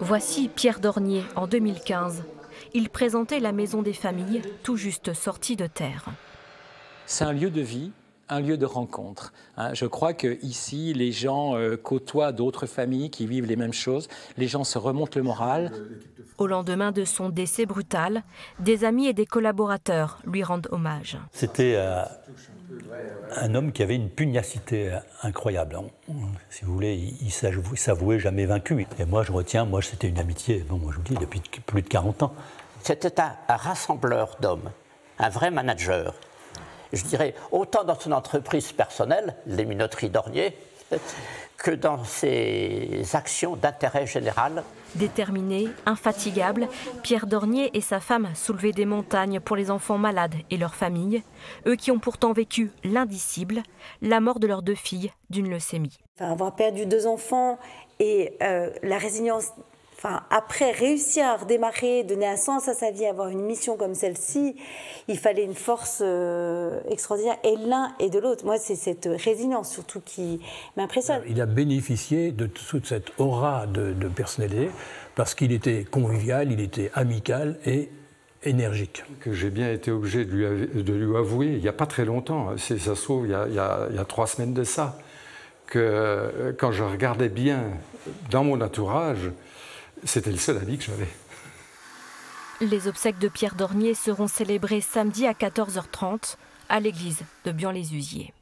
Voici Pierre Dornier en 2015. Il présentait la maison des familles, tout juste sortie de terre. C'est un lieu de vie, un lieu de rencontre. Je crois qu'ici, les gens côtoient d'autres familles qui vivent les mêmes choses. Les gens se remontent le moral. Au lendemain de son décès brutal, des amis et des collaborateurs lui rendent hommage. C'était un homme qui avait une pugnacité incroyable. Si vous voulez, il s'avouait jamais vaincu. Et moi, je retiens, c'était une amitié, moi je vous dis, depuis plus de 40 ans. C'était un rassembleur d'hommes, un vrai manager. Je dirais, autant dans son entreprise personnelle, les minoteries Dornier, que dans ses actions d'intérêt général. Déterminé, infatigable, Pierre Dornier et sa femme soulevaient des montagnes pour les enfants malades et leurs familles, eux qui ont pourtant vécu l'indicible, la mort de leurs 2 filles d'une leucémie. Avoir perdu 2 enfants et la résilience, après réussir à redémarrer, donner un sens à sa vie, avoir une mission comme celle-ci, il fallait une force extraordinaire, et l'un et de l'autre. Moi, c'est cette résilience surtout qui m'impressionne. Il a bénéficié de toute cette aura de personnalité parce qu'il était convivial, il était amical et énergique. Que j'ai bien été obligé de lui avouer, il n'y a pas très longtemps, ça se trouve, il y a 3 semaines de ça, que quand je regardais bien dans mon entourage, c'était le seul ami que j'avais. Les obsèques de Pierre Dornier seront célébrées samedi à 14h30 à l'église de Bian-les-Usiers.